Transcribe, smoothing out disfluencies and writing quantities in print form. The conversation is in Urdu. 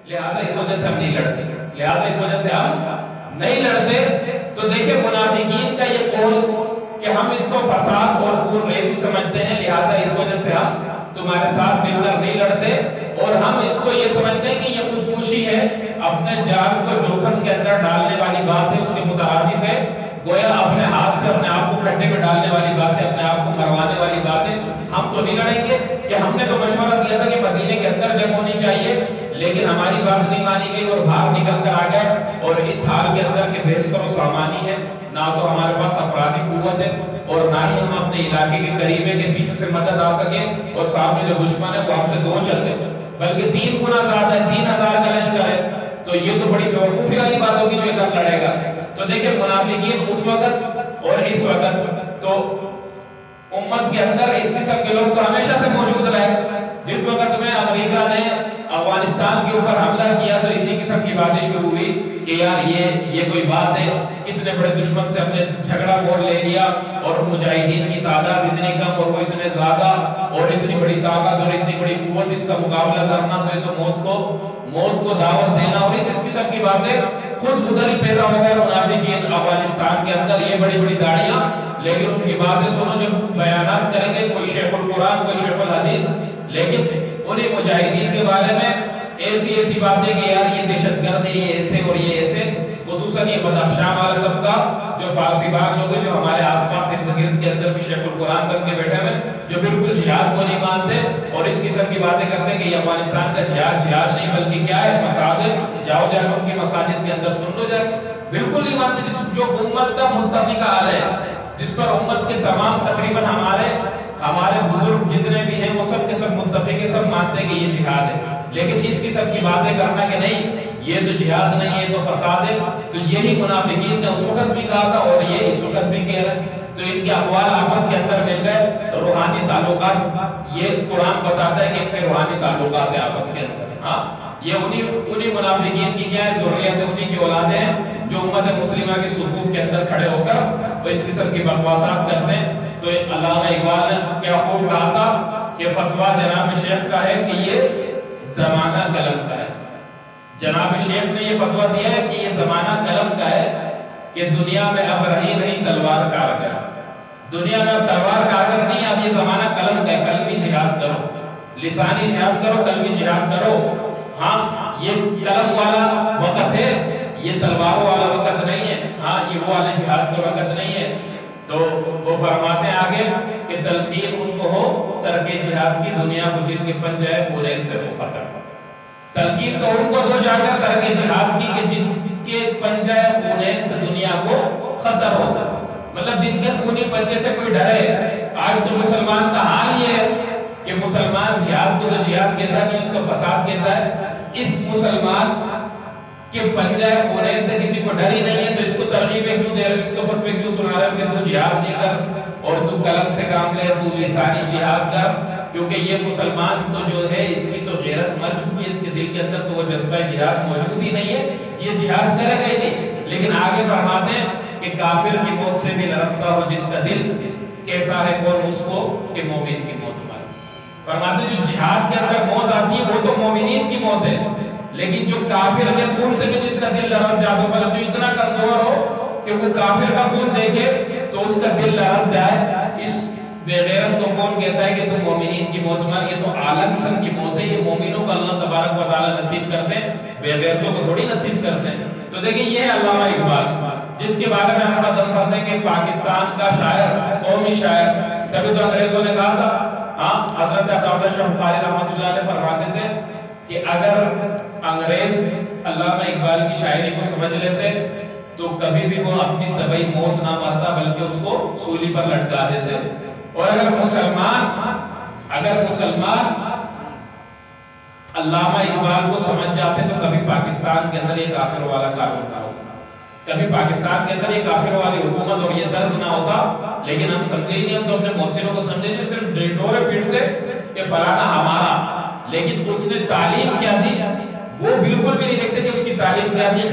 لہٰذا اس وجہ سے ہم نہیں لڑتے، لہٰذا اس وجہ سے ہم نہیں لڑتے۔ تو دیکھیں منافقین کا یہ قول کہ ہم اس کو فساد اور خون ریزی سمجھتے ہیں، لہٰذا اس وجہ سے ہم تمہارے ساتھ مل کر نہیں لڑتے، اور ہم اس کو یہ سمجھتے ہیں کہ یہ خودکشی ہے، اپنے جان کو جوخم کے اندر ڈالنے والی بات ہے، اس کے مترادف ہے، گویا اپنے ہاتھ سے اپنے آپ کو کھڈے میں ڈالنے والی بات ہے، اپنے آپ کو مروانے والی بات ہے۔ ہم تو نہیں لڑیں گے کہ ہم نے تو مشورہ دیا تھا کہ مدینے کے اندر جنگ ہونی چاہیے، لیکن ہماری بات نہیں مانی گئی اور باہر نکل کر آ گئے، اور اس حال کے اندر کہ بحث کرو سامانی ہے، نہ تو ہمارے پاس افرادی قوت ہے اور نہ ہی ہم اپنے علاقے کے قریب ہے کہ پیچھے سے مدد آ سکے اور سامنے جو دشمن ہے وہ ہم سے دو چل گئے، بلکہ 3 گنا زیادہ ہے، 3000 کا لشکر ہے، تو یہ تو بڑی بیوقوفی والی بات ہوگی جو ادھر لڑے گا۔ تو دیکھیں منافقین اس وقت اور اس وقت تو امت کے اندر اس قسم کے لوگ تو ہمیشہ سے موجود رہے۔ جس وقت میں امریکہ نے افغانستان کے اوپر حملہ کیا تو اسی قسم کی باتیں شروع ہوئی کہ یار یہ کوئی بات ہے، کتنے بڑے دشمن سے ہم نے جھگڑا مول لے لیا، اور مجاہدین کی تعداد اتنی کم اور وہ اتنے زیادہ، اور اتنی بڑی طاقت اور اتنی بڑی قوت، اس کا مقابلہ کرنا تو یہ تو موت کو دعوت دینا، اور اس قسم کی باتیں خود ادھر ہی پیدا ہو گئے منافقین افغانستان کے اندر، یہ بڑی بڑی داڑیاں، لیکن ان کی باتیں سنو جو بیانات کریں گے، کوئی شیخ القرآن کوئی شیخ الحدیث، لیکن انہیں مجاہدین کے بارے میں ایسی باتیں کہ یار یہ دہشت گرد ہے، یہ ایسے اور یہ ایسے، خصوصاً یہ بدخشاں والا طبقہ جو فارسی بان لوگ ہیں، جو ہمارے آس پاس ارد گرد کے اندر بھی شیخ القرآن بن کے بیٹھے ہوئے، جو بالکل جہاد کو نہیں مانتے اور اس قسم کی باتیں کرتے ہیں کہ یہ افغانستان کا جہاد نہیں بلکہ کیا ہے، فساد ہے، جاؤ جا کے ان کی مساجد کے اندر سن لو جا کے، بالکل نہیں مانتے، جو امت کا متفقہ حال ہے، جس پر امت کے تمام تقریباً ہمارے بزرگ جتنے بھی ہیں وہ سب کے سب متفق ہیں، سب مانتے ہیں کہ یہ جہاد ہے، لیکن اس قسم کی باتیں کرنا کہ نہیں یہ تو جہاد نہیں، یہ تو فساد ہے، تو یہی منافقین نے اس وقت بھی کہا تھا اور یہ اس وقت بھی کہہ رہے ہیں۔ تو ان کے اقوال آپس کے اندر مل گئے، روحانی تعلقات، یہ قرآن بتاتا ہے کہ ان کے روحانی تعلقات ہیں آپس کے اندر، ہاں یہ انہی منافقین کی کیا ہے ذریت، انہی کی اولادیں ہیں جو امت مسلمہ کے صفوف کے اندر کھڑے ہو کر وہ اس قسم کی بکواسات کرتے ہیں۔ تو علامہ اقبال نے کیا خوب کہا تھا کہ فتویٰ جناب شیخ کا ہے کہ یہ زمانہ قلم کا ہے، جناب شیخ نے یہ فتویٰ دیا ہے کہ یہ زمانہ قلم کا ہے کہ دنیا میں اب رہی نہیں تلوار کارگر، دنیا میں اب تلوار کارگر نہیں ہے، اب یہ زمانہ قلم کا ہے، قلمی جہاد کرو، لسانی جہاد کرو، قلمی جہاد کرو، ہاں یہ قلم والا وقت ہے، یہ تلواروں والا وقت نہیں ہے، ہاں یہ وہ والے جہاد کا وقت نہیں ہے۔ تو وہ فرماتے ہیں آگے کہ تلقین ان کو ہو ترک جہاد کی، دنیا کو جن کے پنجہ خونین سے وہ خطر، تلقین تو ان کو دو جا کر ترک جہاد کی کہ جن کے پنجہ خونین سے دنیا کو خطر ہو، مطلب جن کے خونی پنجے سے کوئی ڈرے۔ آج تو مسلمان کا حال یہ ہے کہ مسلمان جہاد کو تو جہاد کہتا نہیں، اس کو فساد کہتا ہے، اس مسلمان کہ پنجہ خونین سے کسی کو ڈر ہی نہیں ہے، تو اس کو ترغیبیں کیوں دے رہے ہو، اس کو فتوے کیوں سنا رہے ہو کہ تو جہاد نہیں کر اور تو قلم سے کام لے، تو لسانی جہاد کر، کیونکہ یہ مسلمان تو جو ہے اس کی تو غیرت مر چکی ہے، اس کے دل کے اندر تو وہ جذبہ جہاد موجود ہی نہیں ہے، یہ جہاد کرے گا ہی نہیں۔ لیکن آگے فرماتے ہیں کہ کافر کی موت سے بھی لرزتا ہو جس کا دل، کہتا ہے کون اس کو کہ مومن کی موت مر۔ فرماتے ہیں جو جہاد کے اندر موت آتی ہے وہ تو مومنین کی موت ہے، لیکن جو کافر کے خون سے بھی جس کا دل لرز جاتا ہے، مطلب جو اتنا کمزور ہو کہ وہ کافر کا خون دیکھے تو اس کا دل لرز جائے، اس بے غیرت کو کون کہتا ہے کہ تو مومنین کی موت مر؟ یہ تو اعلیٰ قسم کی موت ہے، یہ مومنوں کو اللہ تبارک و تعالیٰ نصیب کرتے ہیں، بے غیرتوں کو تھوڑی نصیب کرتے ہیں۔ تو دیکھیں یہ ہے علامہ اقبال، جس کے بارے میں ہم بڑا دم بھرتے ہیں کہ پاکستان کا شاعر، قومی شاعر، تبھی تو انگریزوں نے کہا تھا، ہاں حضرت عطاءاللہ شاہ بخاری رحمۃ اللہ علیہ فرماتے تھے کہ اگر انگریز علامہ اقبال کی شاعری کو سمجھ لیتے تو کبھی بھی وہ اپنی طبعی موت نہ مرتا بلکہ اس کو سولی پر لٹکا دیتے، اور اگر مسلمان علامہ اقبال کو سمجھ جاتے تو کبھی پاکستان کے اندر یہ کافر والا قانون نہ ہوتا، کبھی پاکستان کے اندر یہ کافر والی حکومت اور یہ طرز نہ ہوتا۔ لیکن ہم سمجھے ہی نہیں، ہم تو اپنے محسنوں کو سمجھے نہیں، صرف ڈنڈورے پیٹتے کہ فلانا ہمارا، لیکن اس نے تعلیم کیا دی وہ بالکل بھی نہیں دیکھتے کہ اس کی تعلیم کیا دی۔